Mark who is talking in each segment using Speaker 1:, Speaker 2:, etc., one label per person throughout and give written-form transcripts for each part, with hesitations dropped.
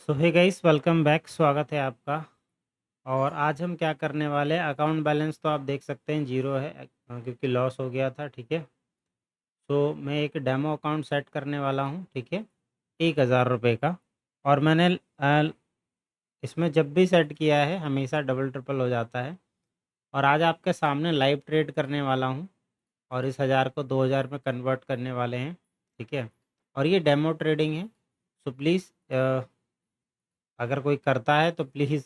Speaker 1: सो hey guys, welcome back. स्वागत है आपका। और आज हम क्या करने वाले हैं, अकाउंट बैलेंस तो आप देख सकते हैं ज़ीरो है, क्योंकि लॉस हो गया था। ठीक है। तो मैं एक डेमो अकाउंट सेट करने वाला हूँ। ठीक है, 1000 रुपये का। और मैंने इसमें जब भी सेट किया है हमेशा डबल ट्रिपल हो जाता है। और आज आपके सामने लाइव ट्रेड करने वाला हूँ और इस 1000 को 2000 में कन्वर्ट करने वाले हैं। ठीक है। और ये डेमो ट्रेडिंग है। सो प्लीज़, अगर कोई करता है तो प्लीज़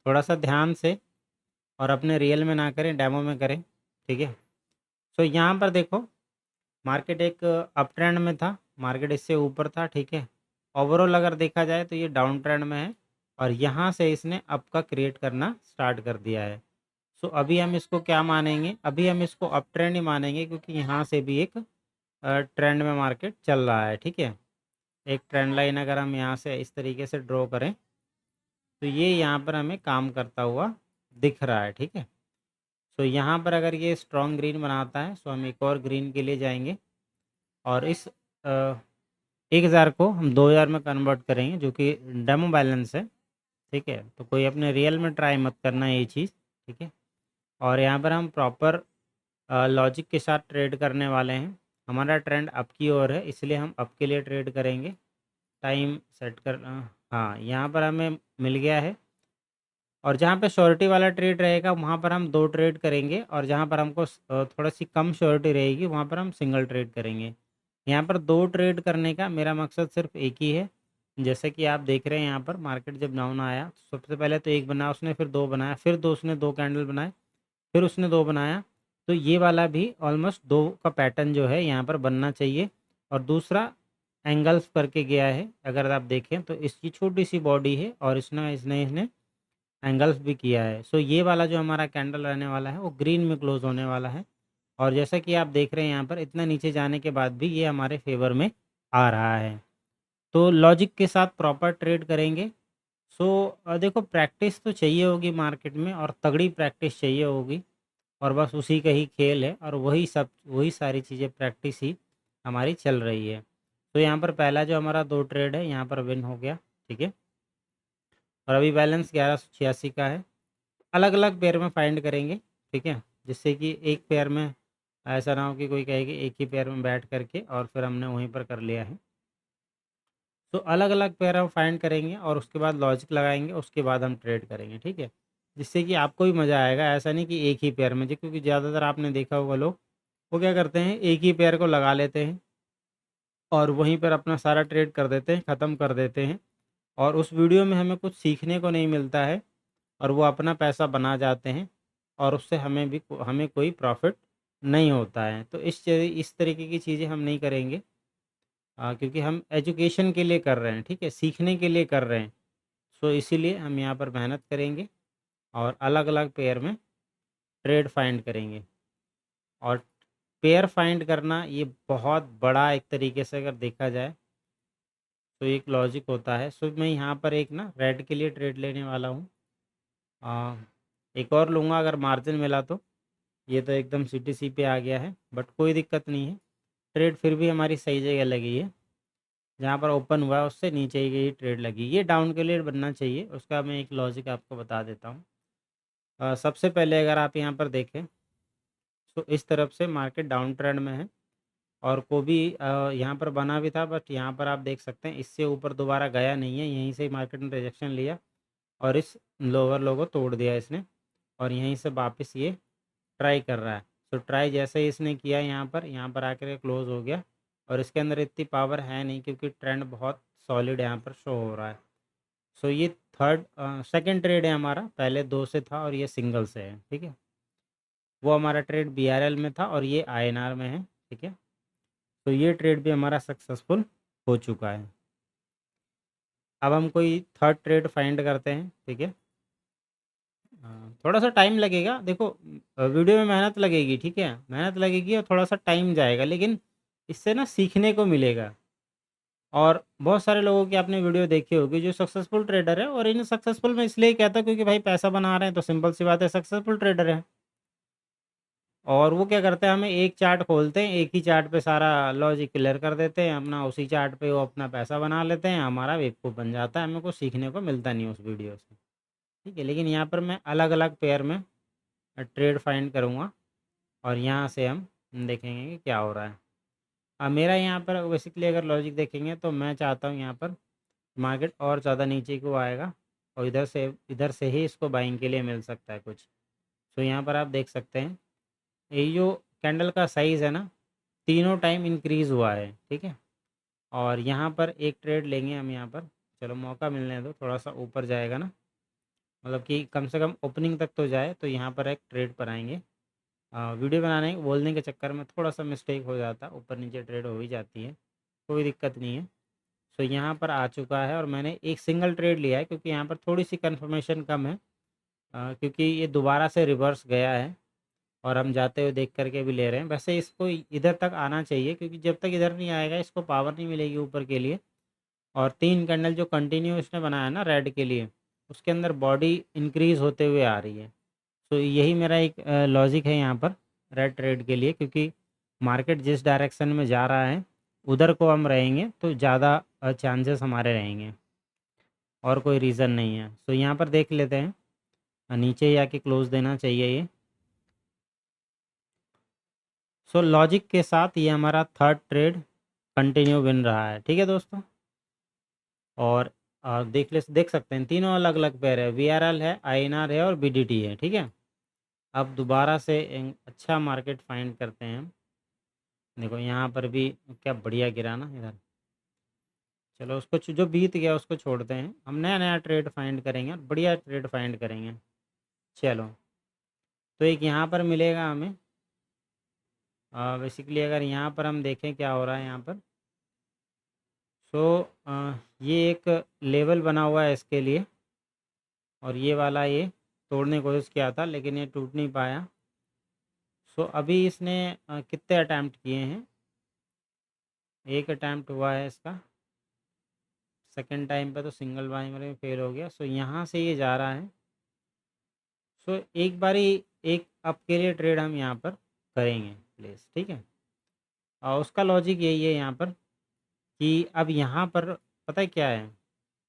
Speaker 1: थोड़ा सा ध्यान से और अपने रियल में ना करें, डेमो में करें। ठीक है। सो यहाँ पर देखो, मार्केट एक अप ट्रेंड में था, मार्केट इससे ऊपर था। ठीक है। ओवरऑल अगर देखा जाए तो ये डाउन ट्रेंड में है और यहाँ से इसने अप का क्रिएट करना स्टार्ट कर दिया है। सो अभी हम इसको क्या मानेंगे, अभी हम इसको अप ट्रेंड ही मानेंगे, क्योंकि यहाँ से भी एक ट्रेंड में मार्केट चल रहा है। ठीक है। एक ट्रेंड लाइन अगर हम यहाँ से इस तरीके से ड्रॉ करें तो ये यहाँ पर हमें काम करता हुआ दिख रहा है। ठीक है। सो यहाँ पर अगर ये स्ट्रॉन्ग ग्रीन बनाता है सो हम एक और ग्रीन के लिए जाएंगे और इस 1000 को हम 2000 में कन्वर्ट करेंगे, जो कि डेमो बैलेंस है। ठीक है। तो कोई अपने रियल में ट्राई मत करना ये चीज़। ठीक है। और यहाँ पर हम प्रॉपर लॉजिक के साथ ट्रेड करने वाले हैं। हमारा ट्रेंड अप की ओर है, इसलिए हम अप के लिए ट्रेड करेंगे। टाइम सेट कर, हाँ, यहाँ पर हमें मिल गया है। और जहाँ पे श्योरिटी वाला ट्रेड रहेगा वहाँ पर हम 2 ट्रेड करेंगे और जहाँ पर हमको थोड़ा-सी कम श्योरिटी रहेगी वहाँ पर हम सिंगल ट्रेड करेंगे। यहाँ पर 2 ट्रेड करने का मेरा मकसद सिर्फ़ एक ही है। जैसे कि आप देख रहे हैं, यहाँ पर मार्केट जब डाउन आया तो सबसे पहले तो 1 बनाया उसने, फिर 2 बनाया, फिर 2 उसने 2 कैंडल बनाए, फिर उसने 2 बनाया। तो ये वाला भी ऑलमोस्ट 2 का पैटर्न जो है यहाँ पर बनना चाहिए। और दूसरा एंगल्फ करके गया है, अगर आप देखें तो इसकी छोटी-सी बॉडी है और इसने इसने इसने एंगल्फ भी किया है। सो ये वाला जो हमारा कैंडल रहने वाला है वो ग्रीन में क्लोज़ होने वाला है। और जैसा कि आप देख रहे हैं, यहाँ पर इतना नीचे जाने के बाद भी ये हमारे फ़ेवर में आ रहा है। तो लॉजिक के साथ प्रॉपर ट्रेड करेंगे। सो देखो, प्रैक्टिस तो चाहिए होगी मार्केट में और तगड़ी प्रैक्टिस चाहिए होगी। और बस उसी का ही खेल है और वही सारी चीज़ें प्रैक्टिस ही हमारी चल रही है। तो यहाँ पर पहला जो हमारा 2 ट्रेड है यहाँ पर विन हो गया। ठीक है। और अभी बैलेंस 1186 का है। अलग-अलग पेयर में फाइंड करेंगे। ठीक है? जिससे कि एक पेयर में ऐसा ना हो कि कोई कहे कि एक ही पेयर में बैठ करके और फिर हमने वहीं पर कर लिया है। तो अलग-अलग पेयर हम फाइंड करेंगे और उसके बाद लॉजिक लगाएँगे, उसके बाद हम ट्रेड करेंगे। ठीक है? जिससे कि आपको भी मज़ा आएगा, ऐसा नहीं कि एक ही पेयर में जी, क्योंकि ज़्यादातर आपने देखा होगा लोग, वो क्या करते हैं, एक ही पेयर को लगा लेते हैं और वहीं पर अपना सारा ट्रेड कर देते हैं, ख़त्म कर देते हैं। और उस वीडियो में हमें कुछ सीखने को नहीं मिलता है और वो अपना पैसा बना जाते हैं और उससे हमें कोई प्रॉफ़िट नहीं होता है। तो इस तरीके की चीज़ें हम नहीं करेंगे, क्योंकि हम एजुकेशन के लिए कर रहे हैं। ठीक है? सीखने के लिए कर रहे हैं। सो इसीलिए हम यहाँ पर मेहनत करेंगे और अलग-अलग पेयर में ट्रेड फाइंड करेंगे। और पेयर फाइंड करना ये बहुत बड़ा, एक तरीके से अगर देखा जाए तो एक लॉजिक होता है। सो मैं यहाँ पर एक ना रेड के लिए ट्रेड लेने वाला हूँ। अ, एक और लूँगा अगर मार्जिन मिला तो। ये तो एकदम सीटीसी पे आ गया है, बट कोई दिक्कत नहीं है। ट्रेड फिर भी हमारी सही जगह लगी है। जहाँ पर ओपन हुआ है उससे नीचे ही गई ट्रेड लगी। ये डाउन के लिए बनना चाहिए, उसका मैं एक लॉजिक आपको बता देता हूँ। सबसे पहले अगर आप यहाँ पर देखें तो इस तरफ से मार्केट डाउन ट्रेंड में है और को भी यहाँ पर बना भी था, बट यहाँ पर आप देख सकते हैं इससे ऊपर दोबारा गया नहीं है। यहीं से मार्केट ने रिजेक्शन लिया और इस लोअर लो को तोड़ दिया इसने और यहीं से वापस ये ट्राई कर रहा है। तो ट्राई जैसे ही इसने किया यहाँ पर आकर के क्लोज़ हो गया और इसके अंदर इतनी पावर है नहीं, क्योंकि ट्रेंड बहुत सॉलिड यहाँ पर शो हो रहा है। सो ये सेकंड ट्रेड है हमारा, पहले 2 से था और ये सिंगल से है। ठीक है? वो हमारा ट्रेड बीआरएल में था और ये आईएनआर में है। ठीक है? तो ये ट्रेड भी हमारा सक्सेसफुल हो चुका है। अब हम कोई थर्ड ट्रेड फाइंड करते हैं। ठीक है? थोड़ा-सा टाइम लगेगा। देखो, वीडियो में मेहनत लगेगी। ठीक है? मेहनत लगेगी और थोड़ा-सा टाइम जाएगा, लेकिन इससे ना सीखने को मिलेगा। और बहुत सारे लोगों की आपने वीडियो देखी होगी जो सक्सेसफुल ट्रेडर है, और इन सक्सेसफुल मैं इसलिए कहता हूँ क्योंकि भाई पैसा बना रहे हैं तो सिंपल सी बात है सक्सेसफुल ट्रेडर है। और वो क्या करते हैं, हमें एक चार्ट खोलते हैं, एक ही चार्ट पे सारा लॉजिक क्लियर कर देते हैं अपना, उसी चार्ट पे वो अपना पैसा बना लेते हैं, हमारा बेवकूफ़ बन जाता है, हमें कुछ सीखने को मिलता नहीं उस वीडियो से। ठीक है, लेकिन यहाँ पर मैं अलग अलग पेयर में ट्रेड फाइंड करूँगा और यहाँ से हम देखेंगे कि क्या हो रहा है। अब मेरा यहाँ पर बेसिकली अगर लॉजिक देखेंगे तो मैं चाहता हूँ यहाँ पर मार्केट और ज़्यादा नीचे को आएगा और इधर से ही इसको बाइंग के लिए मिल सकता है कुछ। तो यहाँ पर आप देख सकते हैं ये जो कैंडल का साइज़ है ना, तीनों टाइम इंक्रीज़ हुआ है, ठीक है। और यहाँ पर एक ट्रेड लेंगे हम यहाँ पर, चलो मौका मिलने दो, थोड़ा सा ऊपर जाएगा ना, मतलब कि कम से कम ओपनिंग तक तो जाए, तो यहाँ पर एक ट्रेड पर आएंगे। वीडियो बनाने बोलने के चक्कर में थोड़ा सा मिस्टेक हो जाता, ऊपर नीचे ट्रेड हो ही जाती है, कोई दिक्कत नहीं है। सो यहाँ पर आ चुका है और मैंने एक सिंगल ट्रेड लिया है क्योंकि यहाँ पर थोड़ी सी कंफर्मेशन कम है, क्योंकि ये दोबारा से रिवर्स गया है और हम जाते हुए देख करके भी ले रहे हैं। वैसे इसको इधर तक आना चाहिए क्योंकि जब तक इधर नहीं आएगा इसको पावर नहीं मिलेगी ऊपर के लिए। और 3 कैंडल जो कंटिन्यू इसने बनाया ना रेड के लिए, उसके अंदर बॉडी इंक्रीज़ होते हुए आ रही है। तो यही मेरा एक लॉजिक है यहाँ पर रेड ट्रेड के लिए, क्योंकि मार्केट जिस डायरेक्शन में जा रहा है उधर को हम रहेंगे तो ज़्यादा चांसेस हमारे रहेंगे, और कोई रीज़न नहीं है। तो यहाँ पर देख लेते हैं, नीचे ही आके क्लोज़ देना चाहिए ये। सो लॉजिक के साथ ये हमारा थर्ड ट्रेड कंटिन्यू बन रहा है, ठीक है दोस्तों। और देख सकते हैं तीनों अलग अलग पेयर है, वीआरएल है, आईएनआर है और बीडीटी है, ठीक है। अब दोबारा से अच्छा मार्केट फाइंड करते हैं हम। देखो यहाँ पर भी क्या बढ़िया गिरा ना इधर। चलो उसको जो बीत गया उसको छोड़ते हैं, हम नया नया ट्रेड फाइंड करेंगे और बढ़िया ट्रेड फाइंड करेंगे। चलो, तो एक यहाँ पर मिलेगा हमें। बेसिकली अगर यहाँ पर हम देखें क्या हो रहा है यहाँ पर, सो ये एक लेवल बना हुआ है इसके लिए, और ये वाला ये तोड़ने की कोशिश किया था लेकिन ये टूट नहीं पाया। सो अभी इसने कितने अटैम्प्ट किए हैं, एक अटैम्प्ट हुआ है इसका, सेकंड टाइम पे तो सिंगल प्राइमरी में फेल हो गया। सो यहाँ से ये जा रहा है। सो एक बारी एक अप के लिए ट्रेड हम यहाँ पर करेंगे प्लीज़, ठीक है। और उसका लॉजिक यही है यहाँ पर कि अब यहाँ पर पता है क्या है,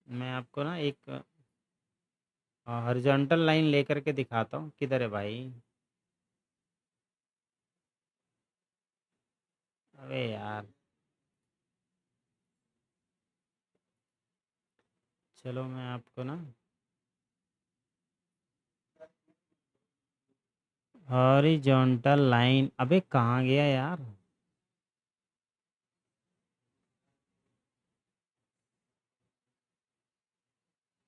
Speaker 1: मैं आपको ना एक हॉरिजॉन्टल लाइन लेकर के दिखाता हूँ, किधर है भाई। अबे यार, चलो मैं आपको ना हॉरिजॉन्टल लाइन, अबे कहाँ गया यार।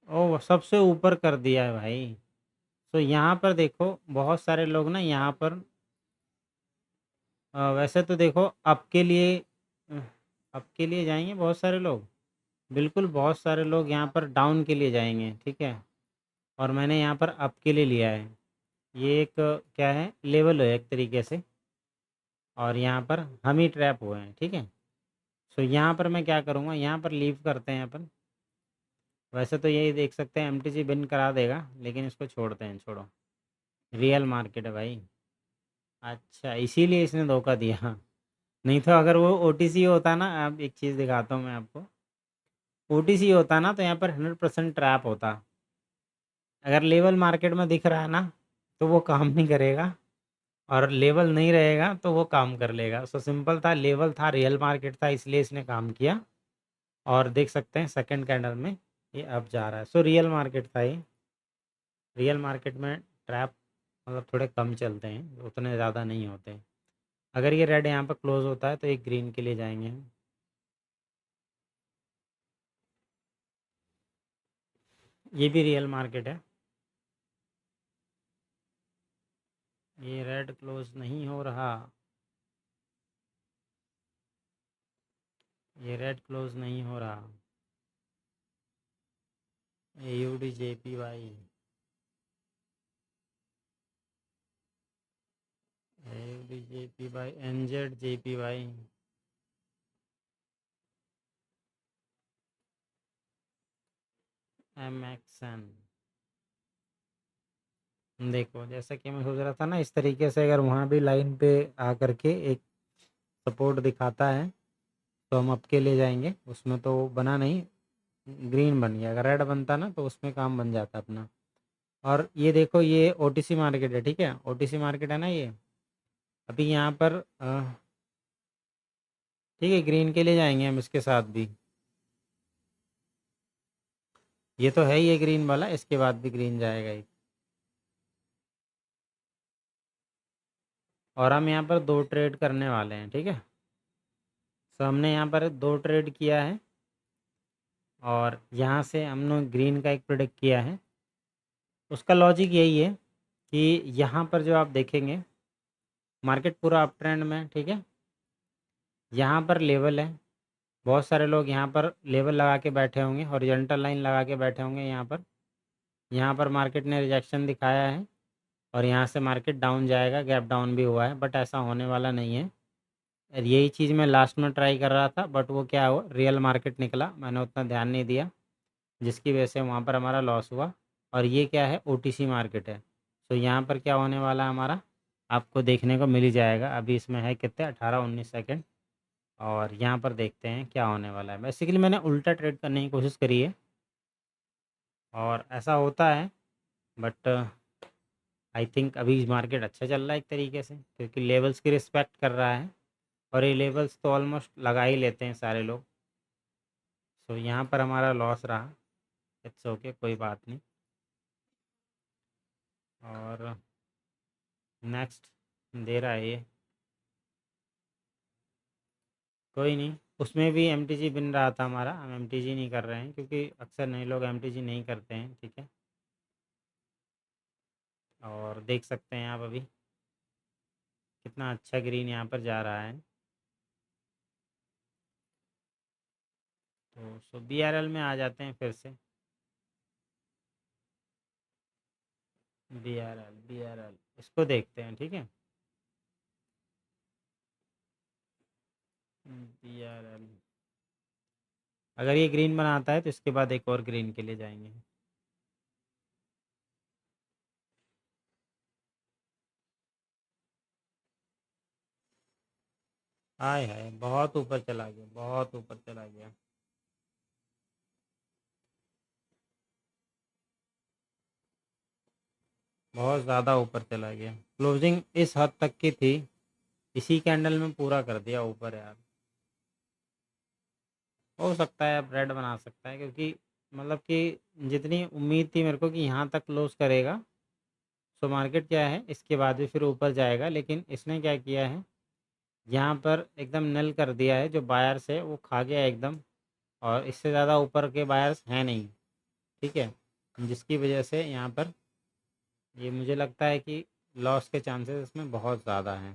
Speaker 1: ओ सबसे ऊपर कर दिया है भाई। तो यहाँ पर देखो बहुत सारे लोग ना यहाँ पर वैसे तो देखो आपके लिए अ, आपके लिए जाएंगे बहुत सारे लोग, बिल्कुल बहुत सारे लोग यहाँ पर डाउन के लिए जाएंगे, ठीक है। और मैंने यहाँ पर अप के लिए लिया है। ये एक क्या है, लेवल है एक तरीके से, और यहाँ पर हम ही ट्रैप हुए हैं, ठीक है। सो यहाँ पर मैं क्या करूँगा, यहाँ पर लीव करते हैं अपन। वैसे तो यही देख सकते हैं एमटीजी बिन करा देगा, लेकिन इसको छोड़ते हैं, छोड़ो। रियल मार्केट है भाई। अच्छा इसीलिए इसने धोखा दिया। नहीं तो अगर वो ओटीसी होता ना, अब एक चीज़ दिखाता हूँ मैं आपको, ओटीसी होता ना तो यहाँ पर 100% ट्रैप होता। अगर लेवल मार्केट में दिख रहा है ना तो वो काम नहीं करेगा, और लेवल नहीं रहेगा तो वो काम कर लेगा। सो सिंपल था, लेवल था, रियल मार्केट था, इसलिए इसने काम किया। और देख सकते हैं सेकंड कैंडल में ये अब जा रहा है। सो रियल मार्केट था ये। रियल मार्केट में ट्रैप मतलब थोड़े कम चलते हैं, उतने ज़्यादा नहीं होते हैं। अगर ये रेड यहाँ पर क्लोज होता है तो एक ग्रीन के लिए जाएंगे हम। ये भी रियल मार्केट है। ये रेड क्लोज नहीं हो रहा, ये रेड क्लोज नहीं हो रहा। AUD JPY, AUD JPY, NZ JPY, MXN, देखो जैसा कि मैं सोच रहा था ना, इस तरीके से अगर वहाँ भी लाइन पे आ करके एक सपोर्ट दिखाता है तो हम अप के ले जाएंगे। उसमें तो बना नहीं, ग्रीन बन गया। अगर रेड बनता ना तो उसमें काम बन जाता अपना। और ये देखो, ये ओटीसी मार्केट है, ठीक है, ओटीसी मार्केट है ना ये। अभी यहाँ पर ठीक है, ग्रीन के लिए जाएंगे हम इसके साथ भी। ये तो है ही है ग्रीन वाला, इसके बाद भी ग्रीन जाएगा ही। और हम यहाँ पर 2 ट्रेड करने वाले हैं, ठीक है। सो हमने यहाँ पर 2 ट्रेड किया है और यहाँ से हमने ग्रीन का एक प्रोडक्ट किया है। उसका लॉजिक यही है कि यहाँ पर जो आप देखेंगे मार्केट पूरा अप ट्रेंड में, ठीक है। यहाँ पर लेवल है, बहुत सारे लोग यहाँ पर लेवल लगा के बैठे होंगे, हॉरिजॉन्टल लाइन लगा के बैठे होंगे यहाँ पर। यहाँ पर मार्केट ने रिजेक्शन दिखाया है और यहाँ से मार्केट डाउन जाएगा, गैप डाउन भी हुआ है, बट ऐसा होने वाला नहीं है। और यही चीज़ मैं लास्ट में ट्राई कर रहा था, बट वो क्या हुआ, रियल मार्केट निकला, मैंने उतना ध्यान नहीं दिया, जिसकी वजह से वहाँ पर हमारा लॉस हुआ। और ये क्या है, ओटीसी मार्केट है। तो यहाँ पर क्या होने वाला है हमारा, आपको देखने को मिल ही जाएगा। अभी इसमें है कितने, 18-19 सेकेंड। और यहाँ पर देखते हैं क्या होने वाला है। बेसिकली मैंने उल्टा ट्रेड करने की कोशिश करी है और ऐसा होता है, बट आई थिंक अभी मार्केट अच्छा चल रहा है एक तरीके से, क्योंकि लेवल्स की रिस्पेक्ट कर रहा है। और ये लेवल्स तो ऑलमोस्ट लगा ही लेते हैं सारे लोग। सो यहाँ पर हमारा लॉस रहा, इट्स ओके, कोई बात नहीं। और नेक्स्ट दे रहा है ये, कोई नहीं। उसमें भी एमटीजी बन रहा था हमारा, हम एमटीजी नहीं कर रहे हैं क्योंकि अक्सर नए लोग एमटीजी नहीं करते हैं, ठीक है। और देख सकते हैं आप अभी कितना अच्छा ग्रीन यहाँ पर जा रहा है। तो सो बीआरएल में आ जाते हैं फिर से। बीआरएल इसको देखते हैं, ठीक है। बीआरएल अगर ये ग्रीन बनाता है तो इसके बाद एक और ग्रीन के लिए जाएंगे। हाय हाय, बहुत ऊपर चला गया, बहुत ऊपर चला गया। बहुत ज़्यादा ऊपर चला गया। क्लोजिंग इस हद तक की थी, इसी कैंडल में पूरा कर दिया ऊपर यार। हो सकता है अब रेड बना सकता है, क्योंकि मतलब कि जितनी उम्मीद थी मेरे को कि यहाँ तक क्लोज करेगा, सो मार्केट क्या है इसके बाद भी फिर ऊपर जाएगा, लेकिन इसने क्या किया है, यहाँ पर एकदम नल कर दिया है। जो बायर्स है वो खा गया एकदम, और इससे ज़्यादा ऊपर के बायर्स हैं नहीं, ठीक है। जिसकी वजह से यहाँ पर ये मुझे लगता है कि लॉस के चांसेस इसमें बहुत ज़्यादा हैं।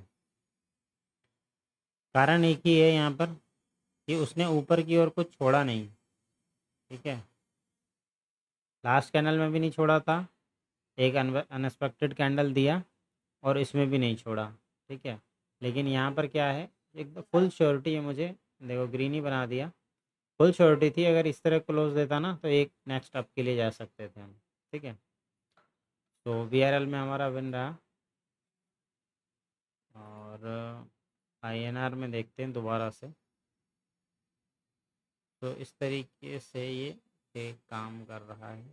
Speaker 1: कारण एक ही है यहाँ पर कि उसने ऊपर की ओर कुछ छोड़ा नहीं, ठीक है। लास्ट कैंडल में भी नहीं छोड़ा था, एक अनएक्सपेक्टेड कैंडल दिया और इसमें भी नहीं छोड़ा, ठीक है। लेकिन यहाँ पर क्या है, एक फुल श्योरिटी है मुझे, देखो ग्रीन ही बना दिया। फुल श्योरिटी थी, अगर इस तरह क्लोज देता ना तो एक नेक्स्ट अप के लिए जा सकते थे हम, ठीक है। तो वीआरएल में हमारा विन रहा। और आईएनआर में देखते हैं दोबारा से। तो इस तरीके से ये काम कर रहा है।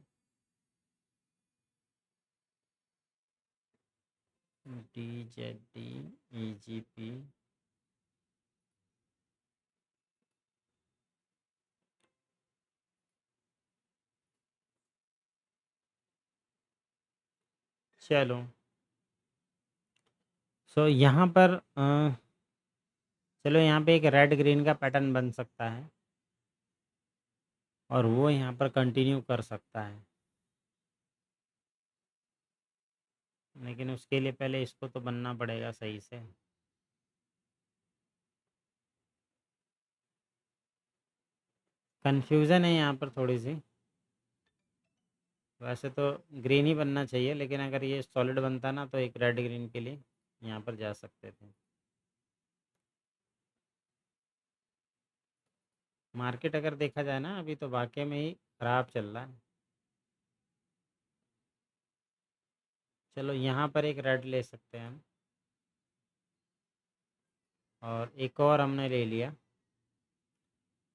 Speaker 1: DZD EGP चलो। सो यहाँ पर चलो यहाँ पे एक रेड ग्रीन का पैटर्न बन सकता है और वो यहाँ पर कंटिन्यू कर सकता है, लेकिन उसके लिए पहले इसको तो बनना पड़ेगा सही से। कन्फ्यूज़न है यहाँ पर थोड़ी सी। वैसे तो ग्रीन ही बनना चाहिए, लेकिन अगर ये सॉलिड बनता ना तो एक रेड ग्रीन के लिए यहाँ पर जा सकते थे। मार्केट अगर देखा जाए ना अभी तो वाकई में ही ख़राब चल रहा है। चलो यहाँ पर एक रेड ले सकते हैं हम, और एक और हमने ले लिया।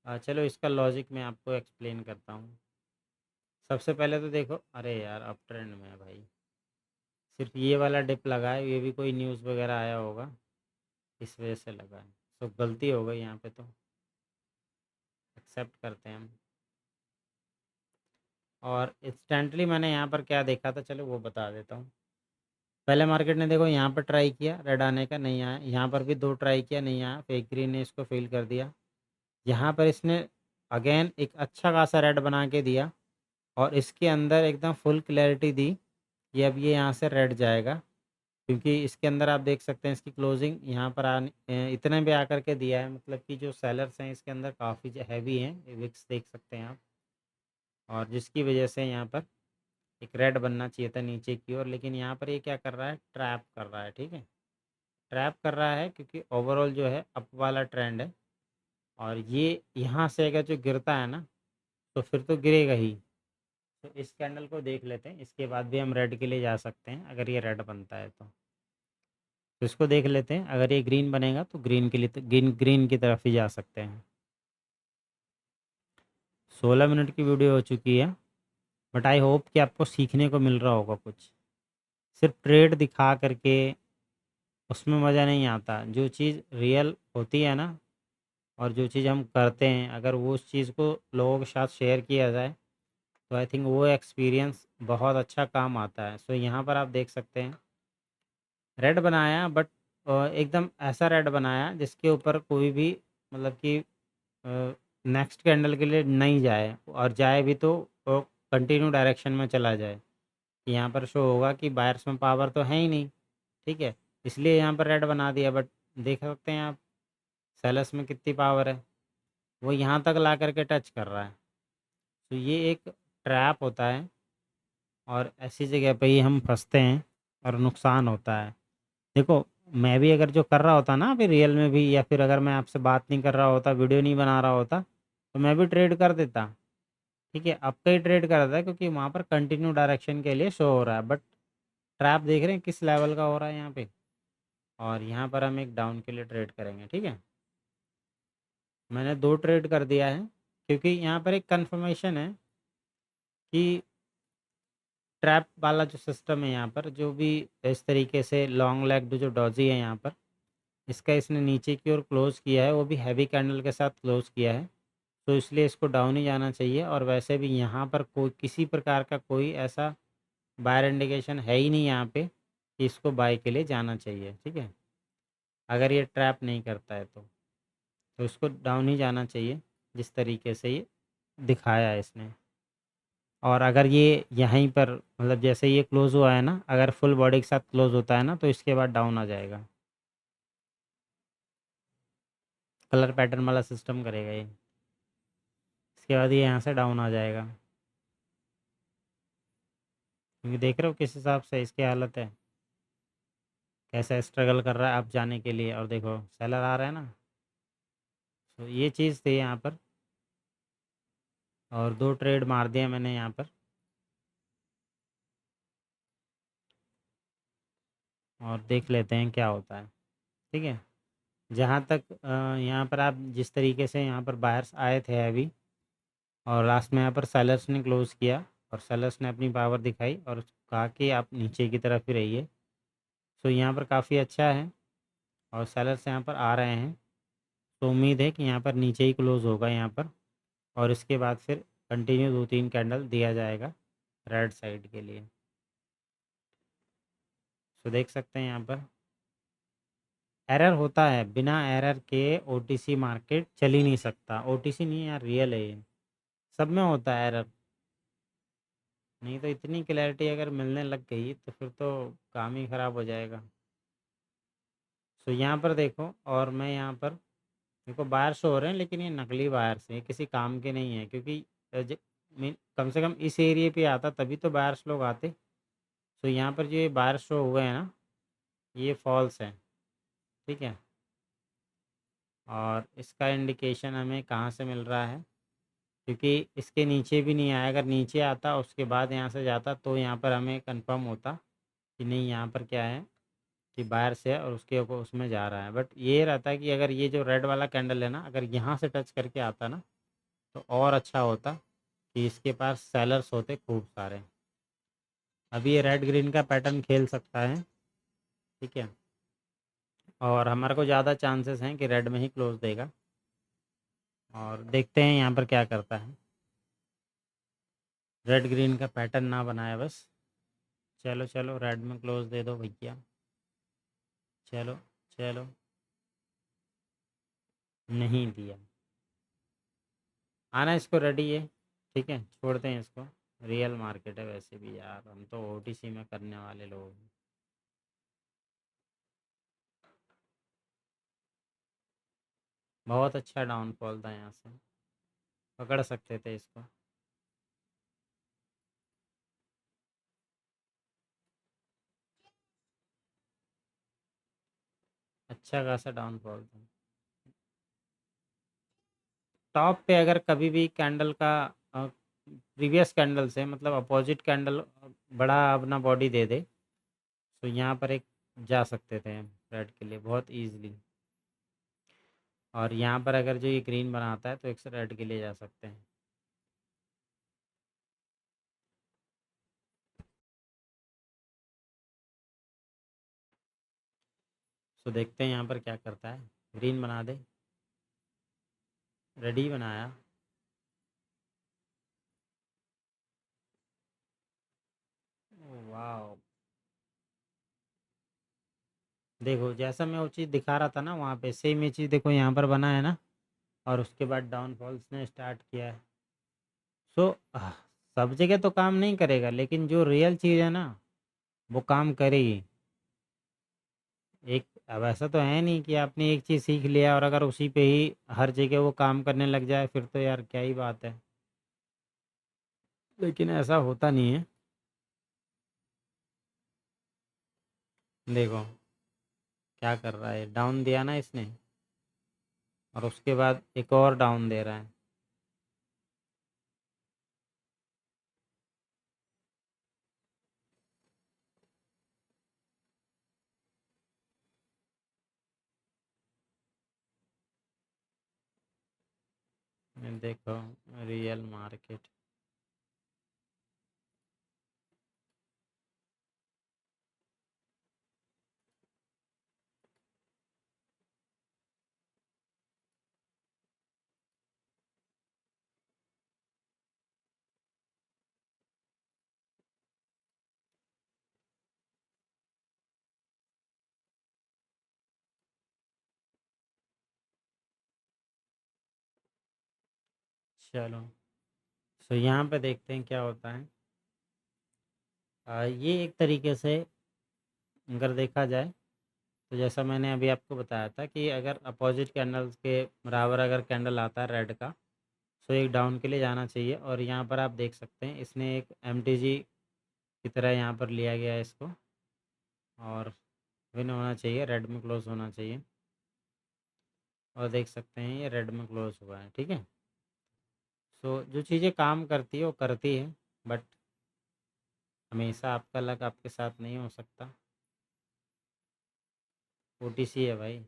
Speaker 1: चलो इसका लॉजिक मैं आपको एक्सप्लेन करता हूँ। सबसे पहले तो देखो, अरे यार अप ट्रेंड में है भाई, सिर्फ ये वाला डिप लगा है, ये भी कोई न्यूज़ वगैरह आया होगा, इस वजह से लगा है। तो गलती हो गई यहाँ पे, तो एक्सेप्ट करते हैं हम। और इंस्टेंटली मैंने यहाँ पर क्या देखा था, चलो वो बता देता हूँ। पहले मार्केट ने देखो यहाँ पर ट्राई किया रेड आने का, नहीं आया। यहाँ पर भी दो ट्राई किया, नहीं आया। फेक ग्रीन ने इसको फेल कर दिया। यहाँ पर इसने अगेन एक अच्छा खासा रेड बना के दिया, और इसके अंदर एकदम फुल क्लैरिटी दी कि अब ये यहाँ से रेड जाएगा, क्योंकि इसके अंदर आप देख सकते हैं इसकी क्लोजिंग यहाँ पर इतने भी आकर के दिया है। मतलब कि जो सेलर्स हैं इसके अंदर काफ़ी हैवी हैं, विक्स देख सकते हैं आप, और जिसकी वजह से यहाँ पर एक रेड बनना चाहिए था नीचे की ओर। लेकिन यहाँ पर ये क्या कर रहा है, ट्रैप कर रहा है। ठीक है, ट्रैप कर रहा है क्योंकि ओवरऑल जो है अप वाला ट्रेंड है, और ये यहाँ से अगर जो गिरता है ना, तो फिर तो गिरेगा ही। तो इस कैंडल को देख लेते हैं, इसके बाद भी हम रेड के लिए जा सकते हैं अगर ये रेड बनता है तो इसको देख लेते हैं। अगर ये ग्रीन बनेगा तो ग्रीन के लिए, तो ग्रीन ग्रीन की तरफ ही जा सकते हैं। 16 मिनट की वीडियो हो चुकी है, बट आई होप कि आपको सीखने को मिल रहा होगा कुछ। सिर्फ ट्रेड दिखा करके उसमें मज़ा नहीं आता। जो चीज़ रियल होती है ना, और जो चीज़ हम करते हैं, अगर वो उस चीज़ को लोगों के साथ शेयर किया जाए, तो आई थिंक वो एक्सपीरियंस बहुत अच्छा काम आता है। सो यहाँ पर आप देख सकते हैं रेड बनाया, बट एकदम ऐसा रेड बनाया जिसके ऊपर कोई भी, मतलब कि नेक्स्ट कैंडल के लिए नहीं जाए, और जाए भी तो कंटिन्यू डायरेक्शन में चला जाए। यहाँ पर शो होगा कि बायर्स में पावर तो है ही नहीं। ठीक है, इसलिए यहाँ पर रेड बना दिया, बट देख सकते हैं आप सेलर्स में कितनी पावर है, वो यहाँ तक ला करके टच कर रहा है। तो ये एक ट्रैप होता है, और ऐसी जगह पे ही हम फंसते हैं और नुकसान होता है। देखो, मैं भी अगर जो कर रहा होता ना अभी रियल में भी, या फिर अगर मैं आपसे बात नहीं कर रहा होता, वीडियो नहीं बना रहा होता, तो मैं भी ट्रेड कर देता। ठीक है, अब कई ट्रेड कर रहा है क्योंकि वहाँ पर कंटिन्यू डायरेक्शन के लिए शो हो रहा है, बट ट्रैप देख रहे हैं किस लेवल का हो रहा है यहाँ पे। और यहाँ पर हम एक डाउन के लिए ट्रेड करेंगे। ठीक है, मैंने दो ट्रेड कर दिया है, क्योंकि यहाँ पर एक कंफर्मेशन है कि ट्रैप वाला जो सिस्टम है यहाँ पर, जो भी इस तरीके से लॉन्ग लेग जो डॉजी है यहाँ पर, इसका इसने नीचे की ओर क्लोज़ किया है, वो भी हैवी कैंडल के साथ क्लोज़ किया है। तो इसलिए इसको डाउन ही जाना चाहिए। और वैसे भी यहाँ पर कोई किसी प्रकार का कोई ऐसा बायर इंडिकेशन है ही नहीं यहाँ पे कि इसको बाय के लिए जाना चाहिए। ठीक है, अगर ये ट्रैप नहीं करता है तो इसको डाउन ही जाना चाहिए, जिस तरीके से ये दिखाया है इसने। और अगर ये यहीं पर, मतलब जैसे ये क्लोज़ हुआ है ना, अगर फुल बॉडी के साथ क्लोज़ होता है ना, तो इसके बाद डाउन आ जाएगा। कलर पैटर्न वाला सिस्टम करेगा ये, इसके बाद ये यहाँ से डाउन आ जाएगा। क्योंकि देख रहे हो किस हिसाब से इसकी हालत है, कैसा स्ट्रगल कर रहा है आप जाने के लिए। और देखो सेलर आ रहा है ना, तो ये चीज़ थी यहाँ पर। और दो ट्रेड मार दिया मैंने यहाँ पर, और देख लेते हैं क्या होता है। ठीक है, जहाँ तक यहाँ पर आप जिस तरीके से यहाँ पर बायर्स आए थे अभी, और लास्ट में यहाँ पर सेलर्स ने क्लोज़ किया, और सेलर्स ने अपनी पावर दिखाई और कहा कि आप नीचे की तरफ ही रहिए। सो यहाँ पर काफ़ी अच्छा है, और सेलर्स यहाँ पर आ रहे हैं। तो उम्मीद है कि यहाँ पर नीचे ही क्लोज़ होगा यहाँ पर, और इसके बाद फिर कंटिन्यू 2-3 कैंडल दिया जाएगा रेड साइड के लिए। सो देख सकते हैं यहाँ पर एरर होता है, बिना एरर के ओटीसी मार्केट चल ही नहीं सकता। ओटीसी नहीं यार, रियल है ये, सब में होता है एरर। नहीं तो इतनी क्लैरिटी अगर मिलने लग गई तो फिर तो काम ही ख़राब हो जाएगा। सो यहाँ पर देखो, और मैं यहाँ पर देखो बायर्स हो रहे हैं, लेकिन ये नकली बायर्स हैं, ये किसी काम के नहीं है। क्योंकि कम से कम इस एरिए पे आता तभी तो बायर्स लोग आते। तो यहाँ पर जो ये बायर्स शो हुए हैं ना, ये फॉल्स हैं। ठीक है, और इसका इंडिकेशन हमें कहाँ से मिल रहा है, क्योंकि इसके नीचे भी नहीं आया। अगर नीचे आता उसके बाद यहाँ से जाता तो यहाँ पर हमें कंफर्म होता कि नहीं यहाँ पर क्या है कि बाहर से है और उसके ऊपर उसमें जा रहा है। बट ये रहता है कि अगर ये जो रेड वाला कैंडल है ना, अगर यहाँ से टच करके आता ना तो और अच्छा होता कि इसके पास सेलर्स होते खूब सारे। अभी ये रेड ग्रीन का पैटर्न खेल सकता है, ठीक है, और हमारे को ज़्यादा चांसेस हैं कि रेड में ही क्लोज देगा। और देखते हैं यहाँ पर क्या करता है। रेड ग्रीन का पैटर्न ना बनाए बस। चलो चलो रेड में क्लोज दे दो भैया। चलो चलो, नहीं दिया। आना इसको रेडी है, ठीक है, छोड़ते हैं इसको। रियल मार्केट है वैसे भी यार, हम तो ओटीसी में करने वाले लोग हैं। बहुत अच्छा डाउनफॉल था, यहाँ से पकड़ सकते थे इसको। अच्छा खासा डाउनफॉल था। टॉप पे अगर कभी भी कैंडल का प्रीवियस कैंडल से मतलब अपोजिट कैंडल बड़ा अपना बॉडी दे दे तो यहाँ पर एक जा सकते थे हम रेड के लिए बहुत इजीली। और यहाँ पर अगर जो ये ग्रीन बनाता है तो एक से रेड के लिए जा सकते हैं। तो देखते हैं यहाँ पर क्या करता है। ग्रीन बना दे, रेडी बनाया। वाह, देखो जैसा मैं वो चीज़ दिखा रहा था ना वहाँ पे सेम ये चीज़ देखो यहाँ पर बना है ना, और उसके बाद डाउनफॉल्स ने स्टार्ट किया है। सो सब जगह तो काम नहीं करेगा, लेकिन जो रियल चीज़ है ना वो काम करेगी। एक अब ऐसा तो है नहीं कि आपने एक चीज़ सीख लिया और अगर उसी पे ही हर जगह वो काम करने लग जाए फिर तो यार क्या ही बात है। लेकिन ऐसा होता नहीं है। देखो क्या कर रहा है, डाउन दिया ना इसने और उसके बाद एक और डाउन दे रहा है। देखो रियल मार्केट। चलो सो यहाँ पे देखते हैं क्या होता है। ये एक तरीके से अगर देखा जाए तो जैसा मैंने अभी आपको बताया था कि अगर अपोजिट कैंडल्स के बराबर अगर कैंडल आता है रेड का तो एक डाउन के लिए जाना चाहिए। और यहाँ पर आप देख सकते हैं इसने एक एमटीजी की तरह यहाँ पर लिया गया है इसको, और विन होना चाहिए, रेड में क्लोज होना चाहिए। और देख सकते हैं ये रेड में क्लोज हुआ है, ठीक है। सो जो चीज़ें काम करती है वो करती है, बट हमेशा आपका लक आपके साथ नहीं हो सकता। ओटीसी है भाई,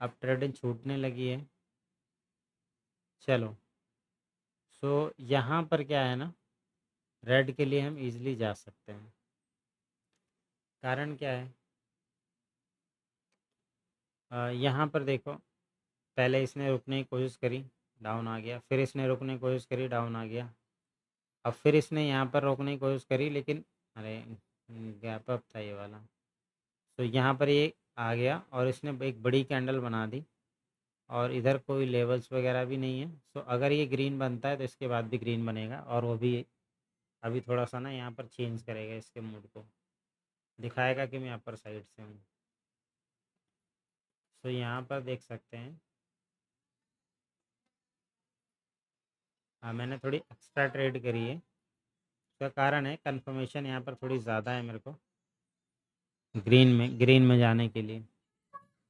Speaker 1: अब ट्रेडिंग छूटने लगी है। चलो सो यहाँ पर क्या है ना, रेड के लिए हम इजीली जा सकते हैं। कारण क्या है, यहाँ पर देखो पहले इसने रुकने की कोशिश करी, डाउन आ गया, फिर इसने रुकने की कोशिश करी, डाउन आ गया। अब फिर इसने यहाँ पर रोकने की कोशिश करी लेकिन अरे गैप अप था ये वाला। तो यहाँ पर ये आ गया और इसने एक बड़ी कैंडल बना दी और इधर कोई लेवल्स वगैरह भी नहीं है। सो अगर ये ग्रीन बनता है तो इसके बाद भी ग्रीन बनेगा, और वो भी अभी थोड़ा सा ना यहाँ पर चेंज करेगा इसके मूड को, दिखाएगा कि मैं अपर साइड से हूँ। सो यहाँ पर देख सकते हैं। हाँ मैंने थोड़ी एक्स्ट्रा ट्रेड करी है, उसका कारण है कंफर्मेशन यहाँ पर थोड़ी ज़्यादा है मेरे को ग्रीन में जाने के लिए।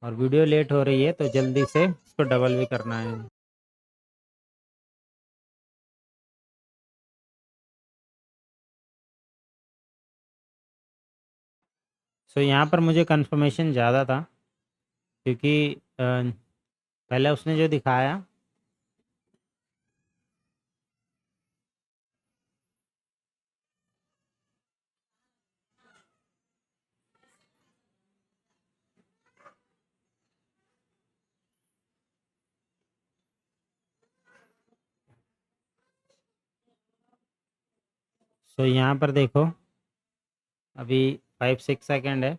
Speaker 1: और वीडियो लेट हो रही है तो जल्दी से इसको डबल भी करना है। सो यहाँ पर मुझे कंफर्मेशन ज़्यादा था, क्योंकि पहले उसने जो दिखाया, सो यहाँ पर देखो अभी 5-6 सेकंड है,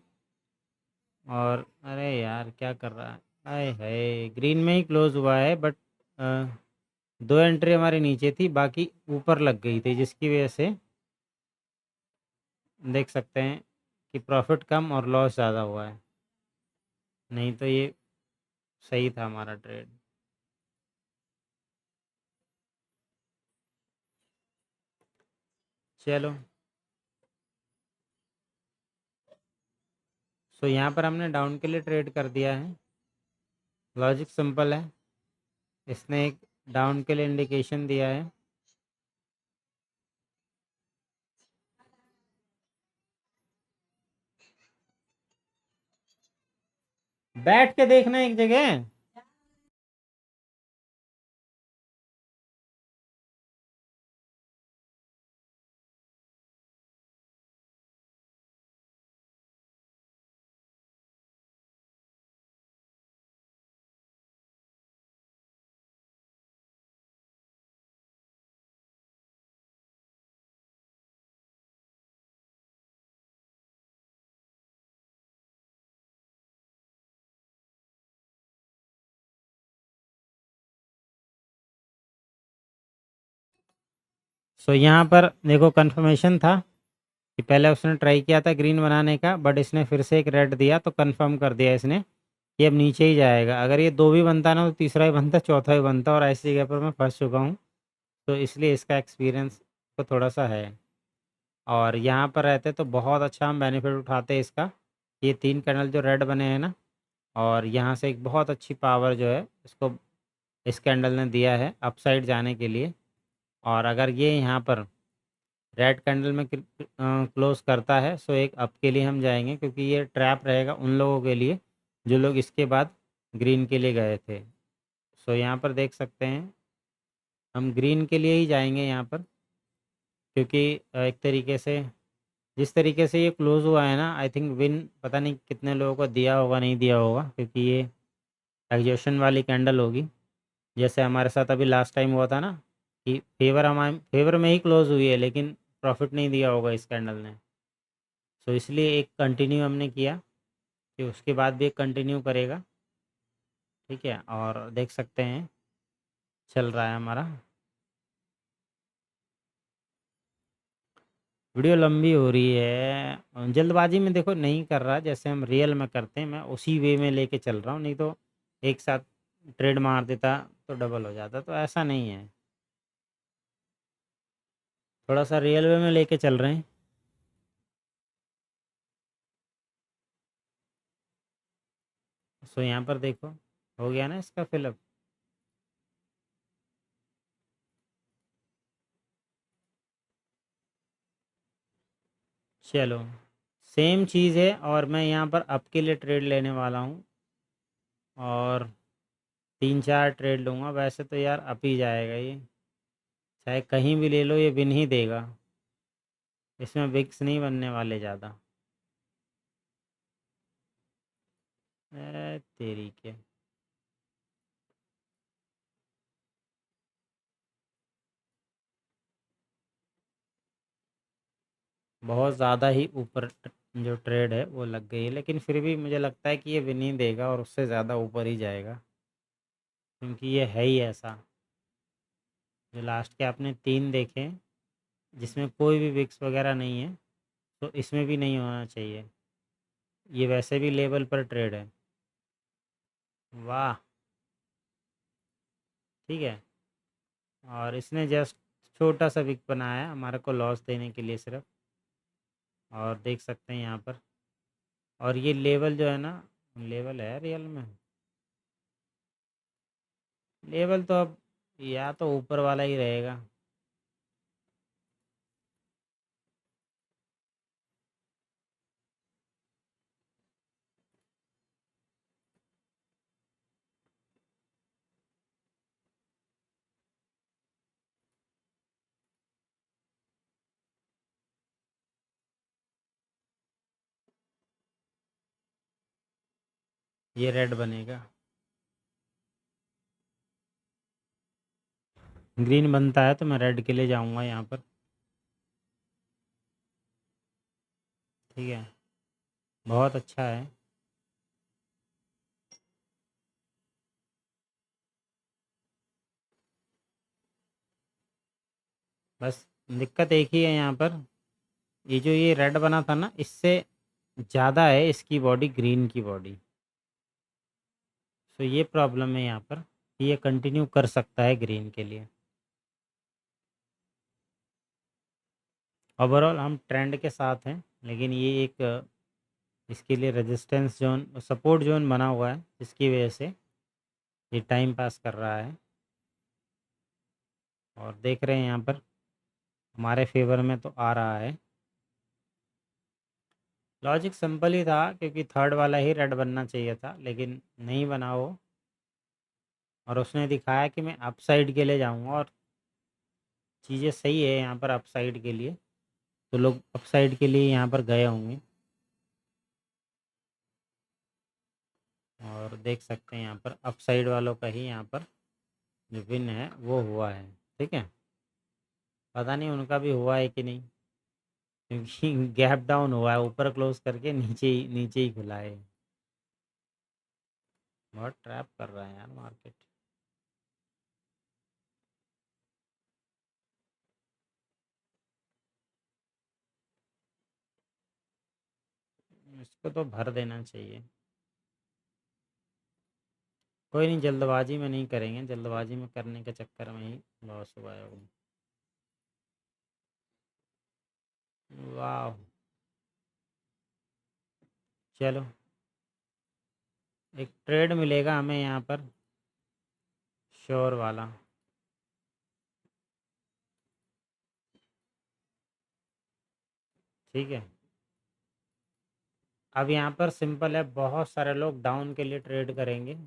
Speaker 1: और अरे यार क्या कर रहा है, आए है ग्रीन में ही क्लोज हुआ है, बट 2 एंट्री हमारी नीचे थी, बाकी ऊपर लग गई थी, जिसकी वजह से देख सकते हैं कि प्रॉफिट कम और लॉस ज़्यादा हुआ है। नहीं तो ये सही था हमारा ट्रेड। चलो, सो यहाँ पर हमने डाउन के लिए ट्रेड कर दिया है। लॉजिक सिंपल है, इसने एक डाउन के लिए इंडिकेशन दिया है। बैठ के देखना एक जगह। सो यहाँ पर देखो कंफर्मेशन था कि पहले उसने ट्राई किया था ग्रीन बनाने का, बट इसने फिर से एक रेड दिया, तो कंफर्म कर दिया इसने कि अब नीचे ही जाएगा। अगर ये 2 भी बनता ना, तो तीसरा भी बनता, चौथा भी बनता, और ऐसी जगह पर मैं फंस चुका हूँ। तो इसलिए इसका एक्सपीरियंस तो थोड़ा सा है, और यहाँ पर रहते तो बहुत अच्छा हम बेनिफिट उठाते इसका। ये 3 कैंडल जो रेड बने हैं ना, और यहाँ से एक बहुत अच्छी पावर जो है इसको इस कैंडल ने दिया है अपसाइड जाने के लिए। और अगर ये यहाँ पर रेड कैंडल में क्लोज करता है, सो एक अप के लिए हम जाएंगे, क्योंकि ये ट्रैप रहेगा उन लोगों के लिए जो लोग इसके बाद ग्रीन के लिए गए थे। सो यहाँ पर देख सकते हैं हम ग्रीन के लिए ही जाएंगे यहाँ पर, क्योंकि एक तरीके से जिस तरीके से ये क्लोज हुआ है ना, आई थिंक विन पता नहीं कितने लोगों को दिया होगा, नहीं दिया होगा, क्योंकि ये एग्जॉशन वाली कैंडल होगी। जैसे हमारे साथ अभी लास्ट टाइम हुआ था ना, कि फेवर हमारे फेवर में ही क्लोज हुई है, लेकिन प्रॉफिट नहीं दिया होगा इस कैंडल ने। सो इसलिए एक कंटिन्यू हमने किया कि उसके बाद भी एक कंटिन्यू करेगा। ठीक है, और देख सकते हैं चल रहा है हमारा। वीडियो लंबी हो रही है, जल्दबाजी में देखो नहीं कर रहा, जैसे हम रियल में करते हैं, मैं उसी वे में लेके चल रहा हूँ, नहीं तो एक साथ ट्रेड मार देता तो डबल हो जाता, तो ऐसा नहीं है। थोड़ा सा रियल वे में लेके चल रहे हैं। सो यहाँ पर देखो हो गया ना इसका फिलअप। चलो, सेम चीज़ है, और मैं यहाँ पर अप के लिए ट्रेड लेने वाला हूँ, और 3-4 ट्रेड लूँगा। वैसे तो यार अप ही जाएगा ये, चाहे कहीं भी ले लो ये विन ही देगा, इसमें विक्स नहीं बनने वाले ज़्यादा। तेरी के बहुत ज़्यादा ही ऊपर जो ट्रेड है वो लग गई है, लेकिन फिर भी मुझे लगता है कि ये विन ही देगा, और उससे ज़्यादा ऊपर ही जाएगा, क्योंकि ये है ही ऐसा। जो लास्ट के आपने 3 देखे जिसमें कोई भी विक्स वगैरह नहीं है, तो इसमें भी नहीं होना चाहिए। ये वैसे भी लेवल पर ट्रेड है। वाह, ठीक है। और इसने जस्ट छोटा सा विक बनाया है हमारे को लॉस देने के लिए सिर्फ, और देख सकते हैं यहाँ पर। और ये लेवल जो है ना, लेवल है रियल में, लेवल तो अब या तो ऊपर वाला ही रहेगा। ये रेड बनेगा, ग्रीन बनता है तो मैं रेड के लिए जाऊंगा यहाँ पर। ठीक है, बहुत अच्छा है। बस दिक्कत एक ही है यहाँ पर, ये जो ये रेड बना था ना, इससे ज़्यादा है इसकी बॉडी ग्रीन की बॉडी। तो ये प्रॉब्लम है यहाँ पर कि ये कंटिन्यू कर सकता है ग्रीन के लिए। ओवरऑल हम ट्रेंड के साथ हैं, लेकिन ये एक इसके लिए रेजिस्टेंस जोन, सपोर्ट जोन बना हुआ है, जिसकी वजह से ये टाइम पास कर रहा है। और देख रहे हैं यहाँ पर हमारे फेवर में तो आ रहा है। लॉजिक सिंपल ही था, क्योंकि थर्ड वाला ही रेड बनना चाहिए था, लेकिन नहीं बना वो। और उसने दिखाया कि मैं अप साइड के लिए जाऊंगा, और चीज़ें सही है यहाँ पर अप साइड के लिए, तो लोग अप साइड के लिए यहाँ पर गए होंगे। और देख सकते हैं यहाँ पर अप साइड वालों का ही यहाँ पर जो विन है वो हुआ है। ठीक है, पता नहीं उनका भी हुआ है कि नहीं, क्योंकि गैप डाउन हुआ है, ऊपर क्लोज करके नीचे ही खुला है। बहुत ट्रैप कर रहा है यार मार्केट। इसको तो भर देना चाहिए। कोई नहीं, जल्दबाजी में नहीं करेंगे, जल्दबाजी में करने के चक्कर में ही लॉस हुआ है वो। वाह, चलो एक ट्रेड मिलेगा हमें यहाँ पर, श्योर वाला। ठीक है, अब यहाँ पर सिंपल है, बहुत सारे लोग डाउन के लिए ट्रेड करेंगे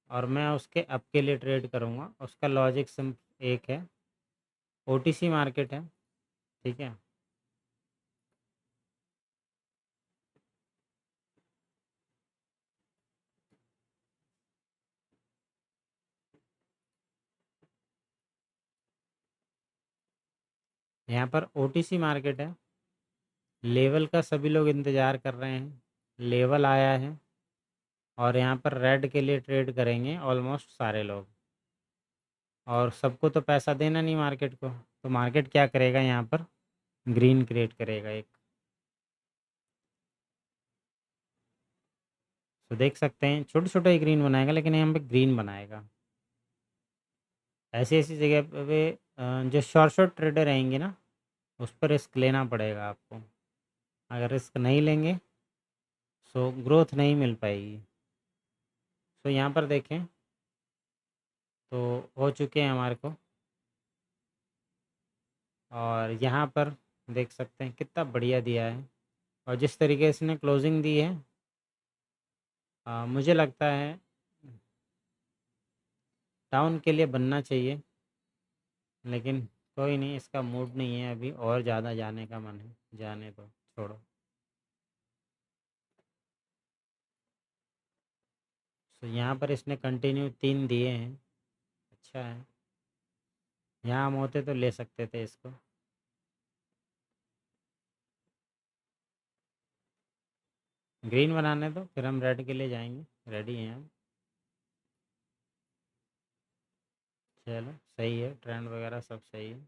Speaker 1: और मैं उसके अप के लिए ट्रेड करूँगा। उसका लॉजिक सिर्फ एक है, ओटीसी मार्केट है। ठीक है, यहाँ पर ओटीसी मार्केट है, लेवल का सभी लोग इंतज़ार कर रहे हैं। लेवल आया है और यहाँ पर रेड के लिए ट्रेड करेंगे ऑलमोस्ट सारे लोग, और सबको तो पैसा देना नहीं मार्केट को, तो मार्केट क्या करेगा, यहाँ पर ग्रीन क्रिएट करेगा एक। तो देख सकते हैं छोटे छोटे ही ग्रीन बनाएगा, लेकिन यहाँ पे ग्रीन बनाएगा। ऐसी ऐसी जगह पे जो शॉर्ट शॉर्ट ट्रेडर रहेंगे ना, उस पर रिस्क लेना पड़ेगा आपको। अगर रिस्क नहीं लेंगे तो ग्रोथ नहीं मिल पाएगी। तो यहाँ पर देखें तो हो चुके हैं हमारे को, और यहाँ पर देख सकते हैं कितना बढ़िया दिया है। और जिस तरीके से इसने क्लोजिंग दी है, मुझे लगता है टाउन के लिए बनना चाहिए, लेकिन कोई नहीं, इसका मूड नहीं है अभी, और ज़्यादा जाने का मन है, जाने दो, छोड़ो। तो यहाँ पर इसने कंटिन्यू 3 दिए हैं, अच्छा है। यहाँ हम होते तो ले सकते थे इसको। ग्रीन बनाने दो, फिर हम रेड के लिए जाएंगे, रेडी हैं हम। चलो सही है, ट्रेंड वगैरह सब सही है।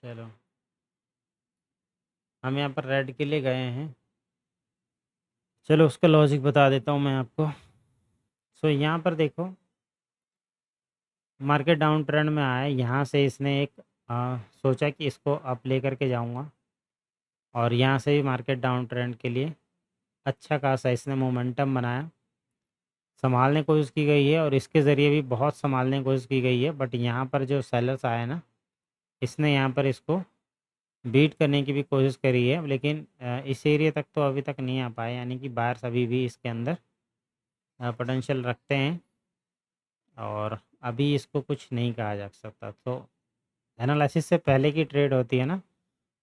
Speaker 1: चलो हम यहाँ पर रेड के लिए गए हैं। चलो उसका लॉजिक बता देता हूँ मैं आपको। सो यहाँ पर देखो, मार्केट डाउन ट्रेंड में आया है, यहाँ से इसने एक सोचा कि इसको अप ले करके जाऊँगा, और यहाँ से भी मार्केट डाउन ट्रेंड के लिए अच्छा खासा इसने मोमेंटम बनाया, संभालने की कोशिश की गई है, और इसके ज़रिए भी बहुत संभालने की कोशिश की गई है। बट यहाँ पर जो सेलर्स आए ना, इसने यहाँ पर इसको बीट करने की भी कोशिश करी है, लेकिन इस एरिया तक तो अभी तक नहीं आ पाए, यानी कि बायर्स अभी भी इसके अंदर पोटेंशियल रखते हैं। और अभी इसको कुछ नहीं कहा जा सकता। तो एनालिसिस से पहले की ट्रेड होती है ना,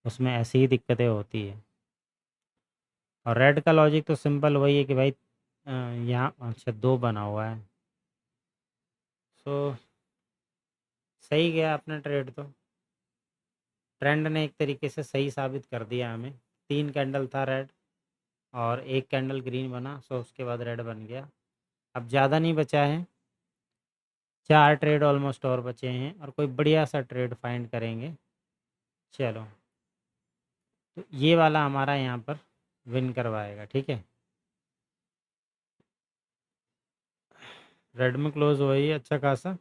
Speaker 1: उसमें ऐसी ही दिक्कतें होती है। और रेड का लॉजिक तो सिंपल वही है कि भाई यहाँ अच्छा 2 बना हुआ है। सो सही गया अपना ट्रेड तो। ट्रेंड ने एक तरीके से सही साबित कर दिया हमें। 3 कैंडल था रेड और 1 कैंडल ग्रीन बना, सो उसके बाद रेड बन गया। अब ज़्यादा नहीं बचा है, 4 ट्रेड ऑलमोस्ट और बचे हैं और कोई बढ़िया सा ट्रेड फाइंड करेंगे। चलो, तो ये वाला हमारा यहाँ पर विन करवाएगा, ठीक है। रेड में क्लोज हुआ ही अच्छा खासा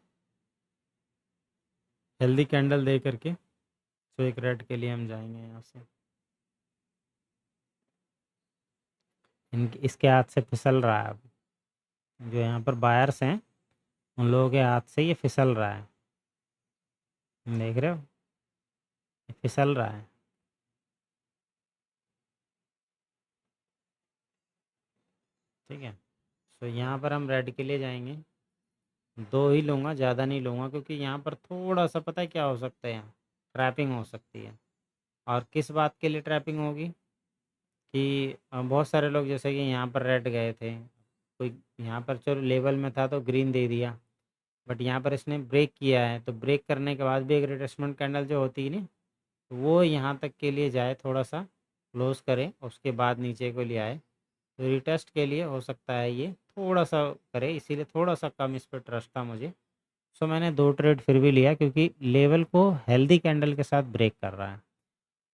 Speaker 1: हेल्दी कैंडल दे करके। तो एक रेड के लिए हम जाएंगे यहाँ से। इसके हाथ से फिसल रहा है अब। जो यहाँ पर बायर्स हैं उन लोगों के हाथ से ये फिसल रहा है, देख रहे हो, ये फिसल रहा है। ठीक है, तो यहाँ पर हम रेड के लिए जाएंगे। 2 ही लूँगा, ज़्यादा नहीं लूँगा, क्योंकि यहाँ पर थोड़ा सा पता है क्या हो सकता है, यहाँ ट्रैपिंग हो सकती है। और किस बात के लिए ट्रैपिंग होगी कि बहुत सारे लोग जैसे कि यहाँ पर रेड गए थे, कोई यहाँ पर चलो लेवल में था तो ग्रीन दे दिया, बट यहाँ पर इसने ब्रेक किया है, तो ब्रेक करने के बाद भी एक रिट्रेसमेंट कैंडल जो होती है ना, तो वो यहाँ तक के लिए जाए, थोड़ा सा क्लोज करे, उसके बाद नीचे को ले आए। तो रिटेस्ट के लिए हो सकता है ये थोड़ा सा करे, इसीलिए थोड़ा सा कम इस पर ट्रस्ट था मुझे। सो मैंने 2 ट्रेड फिर भी लिया, क्योंकि लेवल को हेल्दी कैंडल के साथ ब्रेक कर रहा है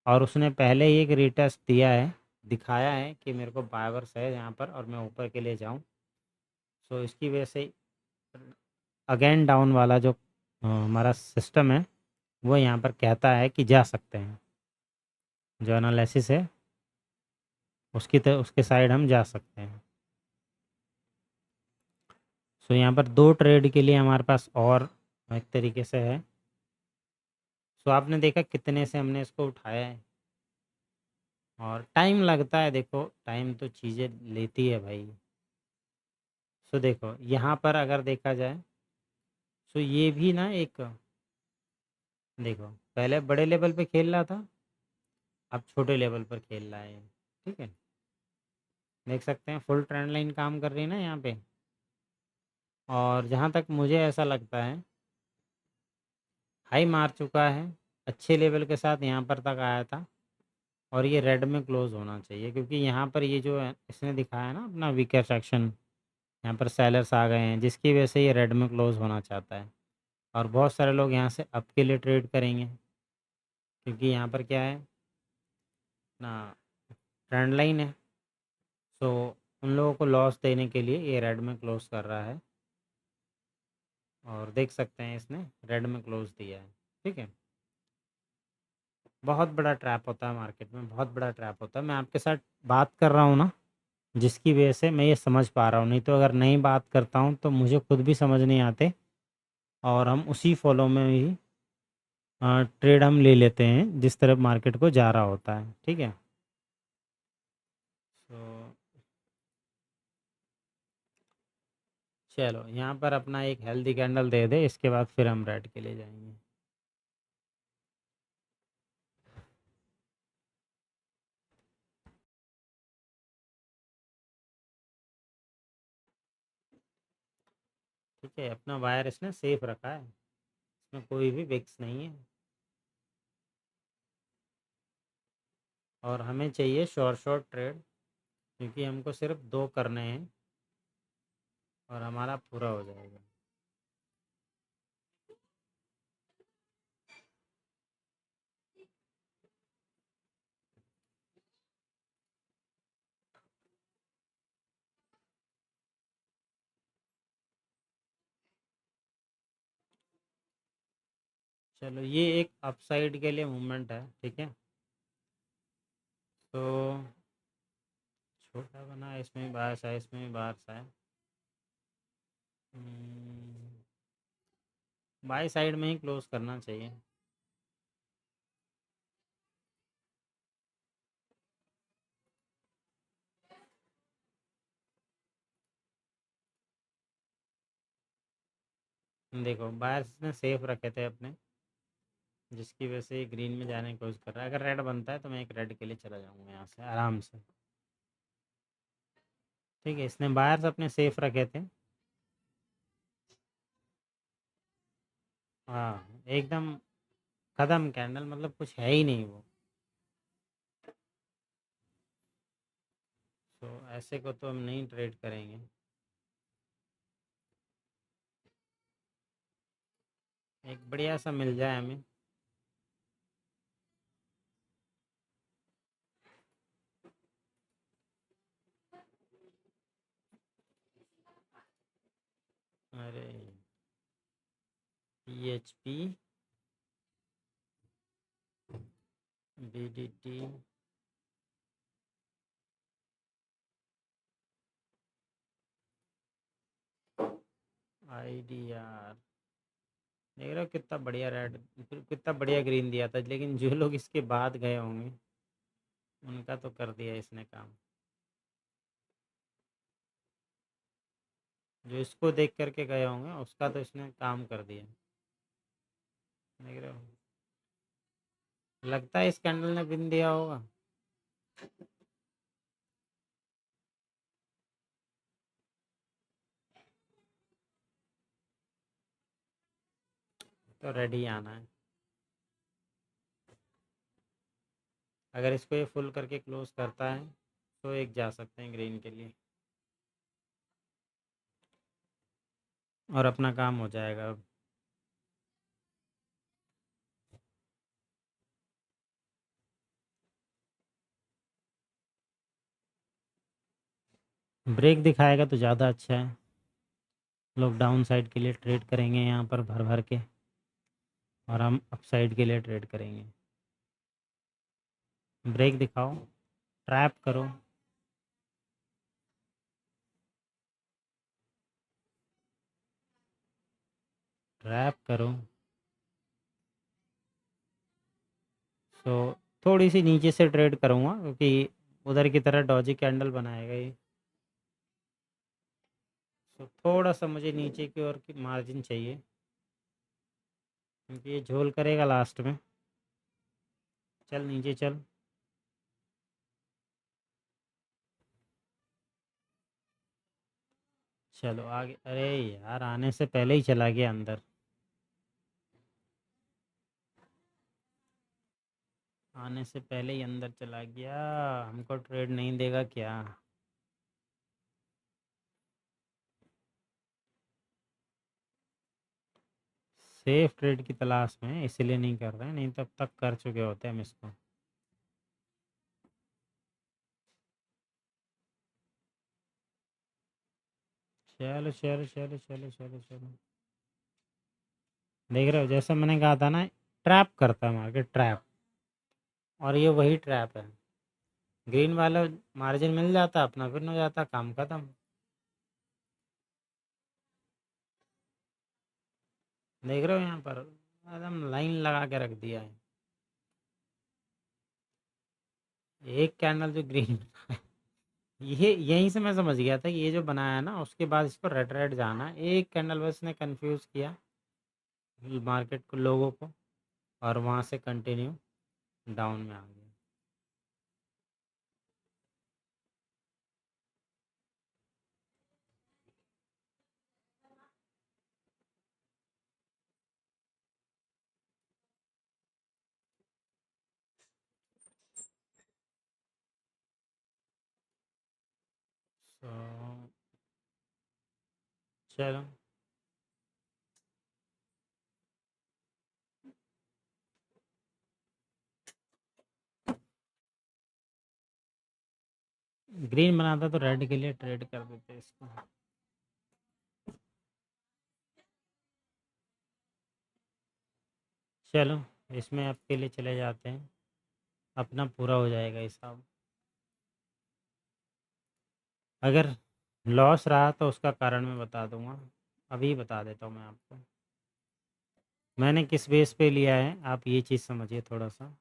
Speaker 1: और उसने पहले ही एक रिटेस्ट दिया है, दिखाया है कि मेरे को बायवर्स है यहाँ पर और मैं ऊपर के लिए जाऊँ। सो इसकी वजह से अगेन डाउन वाला जो हमारा सिस्टम है वो यहाँ पर कहता है कि जा सकते हैं। जो एनालिसिस है उसके साइड हम जा सकते हैं। सो यहाँ पर 2 ट्रेड के लिए हमारे पास और एक तरीके से है। सो आपने देखा कितने से हमने इसको उठाया है, और टाइम लगता है, देखो टाइम तो चीज़ें लेती है भाई। सो देखो यहाँ पर अगर देखा जाए, सो ये भी ना एक, देखो पहले बड़े लेवल पे खेल रहा था, अब छोटे लेवल पर खेल रहा है, ठीक है। देख सकते हैं फुल ट्रेंड लाइन काम कर रही है ना यहाँ पे। और जहाँ तक मुझे ऐसा लगता है, हाई मार चुका है, अच्छे लेवल के साथ यहाँ पर तक आया था, और ये रेड में क्लोज होना चाहिए, क्योंकि यहाँ पर ये जो है इसने दिखाया है ना अपना वीकर सेक्शन, यहाँ पर सेलर्स आ गए हैं, जिसकी वजह से ये रेड में क्लोज होना चाहता है। और बहुत सारे लोग यहाँ से अप के लिए ट्रेड करेंगे, क्योंकि यहाँ पर क्या है ना, ट्रेंड लाइन है। सो उन लोगों को लॉस देने के लिए ये रेड में क्लोज कर रहा है, और देख सकते हैं इसने रेड में क्लोज दिया है, ठीक है। बहुत बड़ा ट्रैप होता है मार्केट में, बहुत बड़ा ट्रैप होता है। मैं आपके साथ बात कर रहा हूँ ना, जिसकी वजह से मैं ये समझ पा रहा हूँ, नहीं तो अगर नहीं बात करता हूँ तो मुझे खुद भी समझ नहीं आते, और हम उसी फॉलो में ही ट्रेड हम ले लेते हैं जिस तरफ मार्केट को जा रहा होता है, ठीक है। सो चलो यहाँ पर अपना एक हेल्दी कैंडल दे दे, इसके बाद फिर हम रेड के लिए जाएंगे। ठीक है, अपना वायर इसने सेफ रखा है, इसमें कोई भी विक्स नहीं है। और हमें चाहिए शॉर्ट शॉर्ट ट्रेड, क्योंकि हमको सिर्फ 2 करने हैं और हमारा पूरा हो जाएगा। चलो ये एक अपसाइड के लिए मूवमेंट है, ठीक है। तो छोटा बना, इसमें भी बाहर सा है, इसमें भी बाहर सा है। बाई साइड में ही क्लोज करना चाहिए। देखो बायर्स ने सेफ रखे थे अपने, जिसकी वजह से ग्रीन में जाने की कोशिश कर रहा है। अगर रेड बनता है तो मैं एक रेड के लिए चला जाऊंगा यहाँ से आराम से। ठीक है, इसने बायर्स अपने सेफ रखे थे। हाँ एकदम खत्म कैंडल, मतलब कुछ है ही नहीं वो। तो ऐसे को तो हम नहीं ट्रेड करेंगे। एक बढ़िया सा मिल जाए हमें। अरे PHP BDT IDR, देख रहे हो कितना बढ़िया रेड, कितना बढ़िया ग्रीन दिया था। लेकिन जो लोग इसके बाद गए होंगे उनका तो कर दिया इसने काम। जो इसको देख करके गए होंगे उसका तो इसने काम कर दिया। देख रहे हो, लगता है इस कैंडल ने बिन दिया होगा। तो रेडी आना है। अगर इसको ये फुल करके क्लोज करता है तो एक जा सकते हैं ग्रीन के लिए, और अपना काम हो जाएगा अब। ब्रेक दिखाएगा तो ज़्यादा अच्छा है। लोग डाउन साइड के लिए ट्रेड करेंगे यहाँ पर भर भर के, और हम अप साइड के लिए ट्रेड करेंगे। ब्रेक दिखाओ, ट्रैप करो। ट्रैप करो। सो थोड़ी सी नीचे से ट्रेड करूँगा क्योंकि उधर की तरह डॉजी कैंडल बनाएगा ये। सो थोड़ा सा मुझे नीचे की ओर की मार्जिन चाहिए, क्योंकि ये झोल करेगा लास्ट में। चल नीचे चल। चलो आगे। अरे यार आने से पहले ही चला गया अंदर। आने से पहले ही अंदर चला गया। हमको ट्रेड नहीं देगा क्या? सेफ ट्रेड की तलाश में है, इसीलिए नहीं कर रहे हैं, नहीं तब तक कर चुके होते हम इसको। चलो चलो चलो चलो चलो चलो। देख रहे हो, जैसा मैंने कहा था ना, ट्रैप करता है मार्केट, ट्रैप। और ये वही ट्रैप है। ग्रीन वाला मार्जिन मिल जाता, अपना फिर हो जाता, काम खत्म। देख रहे हो यहाँ पर एकदम लाइन लगा के रख दिया है। एक कैंडल जो ग्रीन ये यहीं से मैं समझ गया था कि ये जो बनाया है ना, उसके बाद इसको रेड रेड जाना है। एक कैंडल बस ने कंफ्यूज किया मार्केट को, लोगों को, और वहाँ से कंटिन्यू डाउन में आ गया। सो चलो, ग्रीन बनाता तो रेड के लिए ट्रेड कर देते इसको। चलो, इसमें आपके लिए चले जाते हैं, अपना पूरा हो जाएगा हिसाब। अगर लॉस रहा तो उसका कारण मैं बता दूंगा, अभी बता देता हूँ मैं आपको। मैंने किस बेस पे लिया है आप ये चीज़ समझिए थोड़ा सा।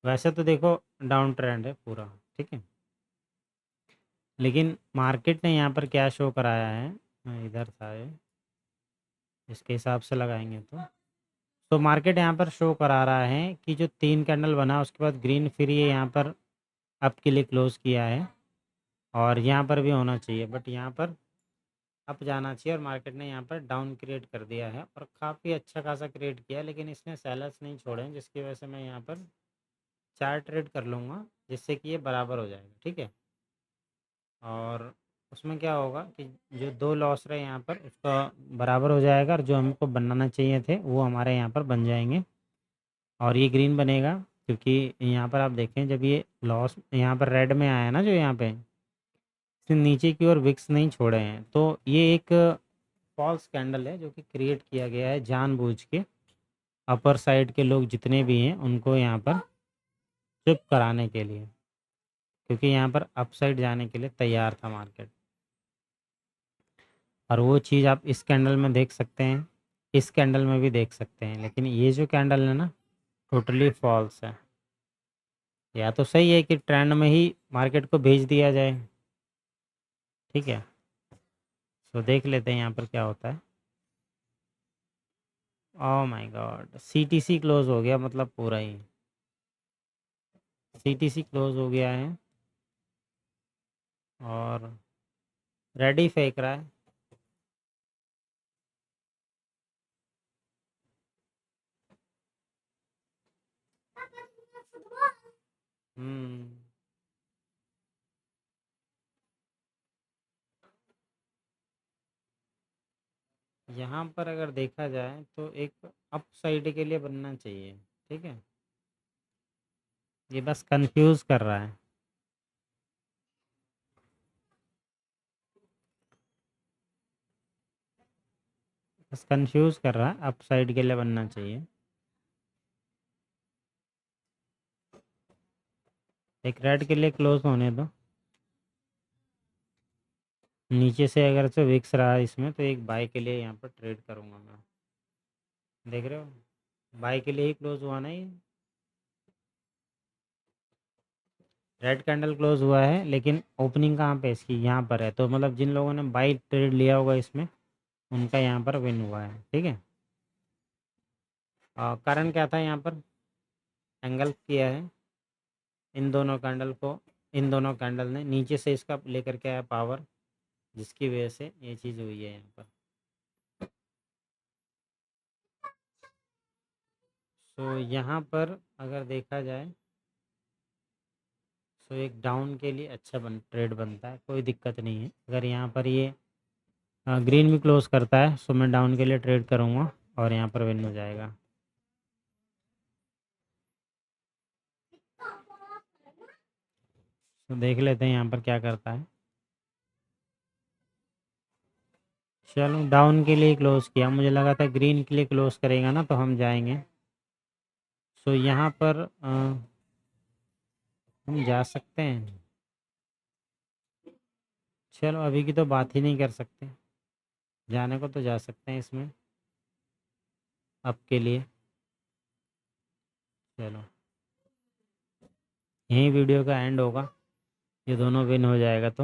Speaker 1: वैसे तो देखो डाउन ट्रेंड है पूरा, ठीक है, लेकिन मार्केट ने यहाँ पर क्या शो कराया है, इधर था ये, इसके हिसाब से लगाएंगे तो मार्केट यहाँ पर शो करा रहा है कि जो 3 कैंडल बना उसके बाद ग्रीन फिर ये यहाँ पर अप के लिए क्लोज़ किया है और यहाँ पर भी होना चाहिए, बट यहाँ पर अप जाना चाहिए और मार्केट ने यहाँ पर डाउन क्रिएट कर दिया है और काफ़ी अच्छा खासा क्रिएट किया, लेकिन इसने सेलर्स नहीं छोड़े हैं, जिसकी वजह से मैं यहाँ पर 4 ट्रेड कर लूँगा जिससे कि ये बराबर हो जाएगा। ठीक है, और उसमें क्या होगा कि जो 2 लॉस रहे यहाँ पर उसका बराबर हो जाएगा और जो हमको बनाना चाहिए थे वो हमारे यहाँ पर बन जाएंगे और ये ग्रीन बनेगा, क्योंकि यहाँ पर आप देखें जब ये लॉस यहाँ पर रेड में आया ना, जो यहाँ पे इसने नीचे की ओर विक्स नहीं छोड़े हैं, तो ये एक फॉल्स कैंडल है जो कि क्रिएट किया गया है जानबूझ के अपर साइड के लोग जितने भी हैं उनको यहाँ पर चुप कराने के लिए, क्योंकि यहाँ पर अप साइड जाने के लिए तैयार था मार्केट। और वो चीज़ आप इस कैंडल में देख सकते हैं, इस कैंडल में भी देख सकते हैं, लेकिन ये जो कैंडल है ना टोटली फॉल्स है। या तो सही है कि ट्रेंड में ही मार्केट को भेज दिया जाए। ठीक है, तो देख लेते हैं यहाँ पर क्या होता है। Oh my God, CTC close हो गया, मतलब पूरा ही सीटीसी क्लोज हो गया है और रेडी फेंक रहा है। हम्म, यहाँ पर अगर देखा जाए तो एक अप साइड के लिए बनना चाहिए। ठीक है, ये बस कंफ्यूज कर रहा है। बस कंफ्यूज कर रहा है, अप साइड के लिए बनना चाहिए। एक रेड के लिए क्लोज होने दो, नीचे से अगर से विक्स रहा है इसमें तो एक बाय के लिए यहाँ पर ट्रेड करूँगा मैं। देख रहे हो, बाय के लिए ही क्लोज हुआ ना ये, रेड कैंडल क्लोज हुआ है, लेकिन ओपनिंग कहाँ पे इसकी यहाँ पर है, तो मतलब जिन लोगों ने बाई ट्रेड लिया होगा इसमें उनका यहाँ पर विन हुआ है। ठीक है, कारण क्या था, यहाँ पर एंगल किया है इन दोनों कैंडल को, इन दोनों कैंडल ने नीचे से इसका लेकर के आया पावर, जिसकी वजह से ये चीज़ हुई है यहाँ पर। सो यहाँ पर अगर देखा जाए तो एक डाउन के लिए अच्छा ट्रेड बनता है, कोई दिक्कत नहीं है। अगर यहाँ पर ये ग्रीन भी क्लोज करता है सो मैं डाउन के लिए ट्रेड करूँगा और यहाँ पर विन हो जाएगा। तो देख लेते हैं यहाँ पर क्या करता है। चलो, डाउन के लिए क्लोज किया, मुझे लगा था ग्रीन के लिए क्लोज करेगा ना तो हम जाएंगे। सो यहाँ पर हम जा सकते हैं। चलो, अभी की तो बात ही नहीं कर सकते, जाने को तो जा सकते हैं इसमें अब के लिए। चलो, यहीं वीडियो का एंड होगा, ये दोनों विन हो जाएगा तो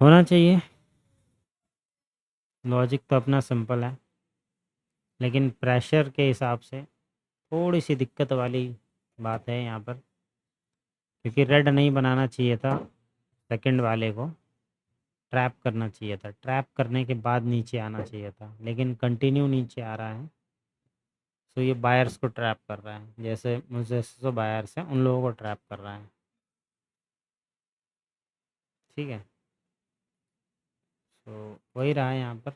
Speaker 1: होना चाहिए। लॉजिक तो अपना सिंपल है, लेकिन प्रेशर के हिसाब से थोड़ी सी दिक्कत वाली बात है यहाँ पर, क्योंकि रेड नहीं बनाना चाहिए था, सेकंड वाले को ट्रैप करना चाहिए था, ट्रैप करने के बाद नीचे आना चाहिए था, लेकिन कंटिन्यू नीचे आ रहा है। तो ये बायर्स को ट्रैप कर रहा है, जैसे मुझे जो बायर्स हैं उन लोगों को ट्रैप कर रहा है। ठीक है, तो वही रहा है यहाँ पर।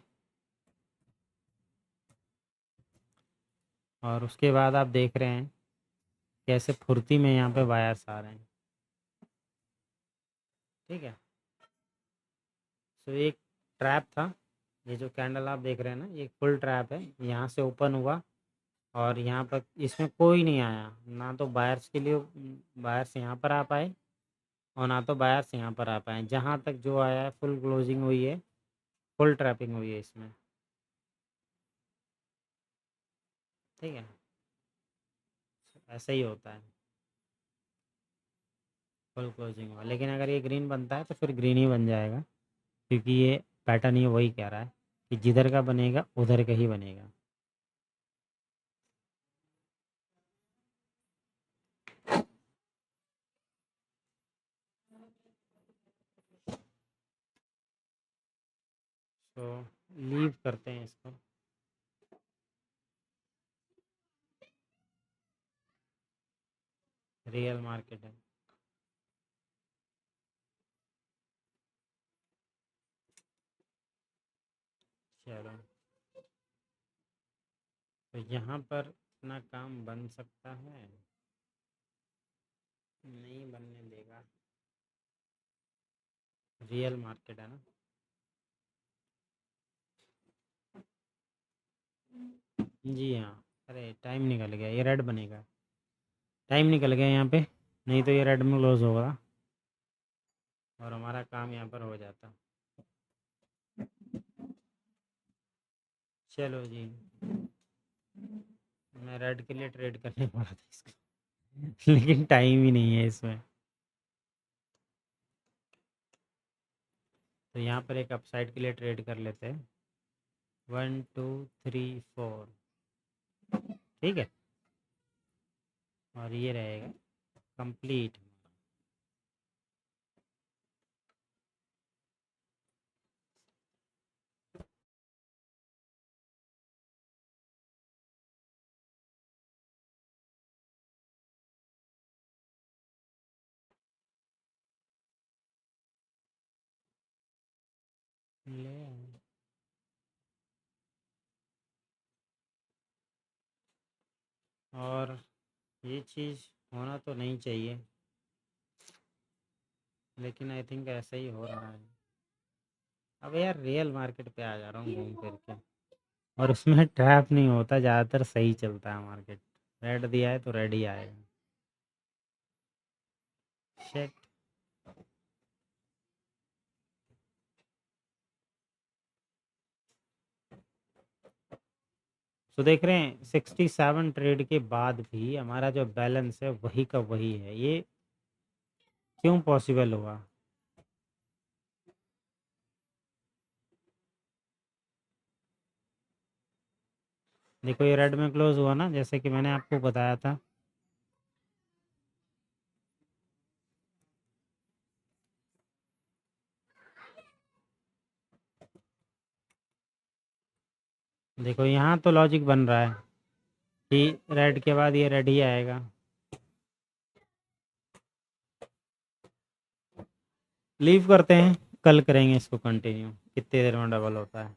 Speaker 1: और उसके बाद आप देख रहे हैं कैसे फुर्ती में यहाँ पे बायर्स आ रहे हैं। ठीक है, तो एक ट्रैप था, ये जो कैंडल आप देख रहे हैं ना ये फुल ट्रैप है, यहाँ से ओपन हुआ और यहाँ पर इसमें कोई नहीं आया, ना तो बायर्स के लिए बायर्स यहाँ पर आ पाए और ना तो बायर्स यहाँ पर आ पाए। जहाँ तक जो आया है फुल क्लोजिंग हुई है, फुल ट्रैपिंग हुई है इसमें। ठीक है, ऐसा ही होता है फुल क्लोजिंग हुआ, लेकिन अगर ये ग्रीन बनता है तो फिर ग्रीन ही बन जाएगा, क्योंकि ये पैटर्न ये वही कह रहा है कि जिधर का बनेगा उधर का ही बनेगा। तो लीव करते हैं इसको। रियल मार्केट है। चलो, तो यहाँ पर अपना काम बन सकता है, नहीं बनने देगा। रियल मार्केट है ना। जी हाँ। अरे टाइम निकल गया, ये रेड बनेगा। टाइम निकल गया यहाँ पे, नहीं तो ये रेड में क्लोज होगा और हमारा काम यहाँ पर हो जाता। चलो जी, मैं रेड के लिए ट्रेड करने वाला था इसका लेकिन टाइम ही नहीं है इसमें। तो यहाँ पर एक अपसाइड के लिए ट्रेड कर लेते हैं। 1 2 3 4, ठीक है। और ये रहेगा कंप्लीट। ले और ये चीज़ होना तो नहीं चाहिए, लेकिन आई थिंक ऐसा ही हो रहा है। अब यार रियल मार्केट पे आ जा रहा हूँ घूम फिर के, और उसमें ट्रैप नहीं होता, ज़्यादातर सही चलता है मार्केट। रेड दिया है तो रेड ही आएगा। शिट। तो देख रहे हैं 67 ट्रेड के बाद भी हमारा जो बैलेंस है वही का वही है। ये क्यों पॉसिबल हुआ? देखो ये रेड में क्लोज हुआ ना, जैसे कि मैंने आपको बताया था। देखो यहाँ तो लॉजिक बन रहा है कि रेड के बाद ये रेड ही आएगा। लीव करते हैं, कल करेंगे इसको कंटिन्यू, कितनी देर में डबल होता है।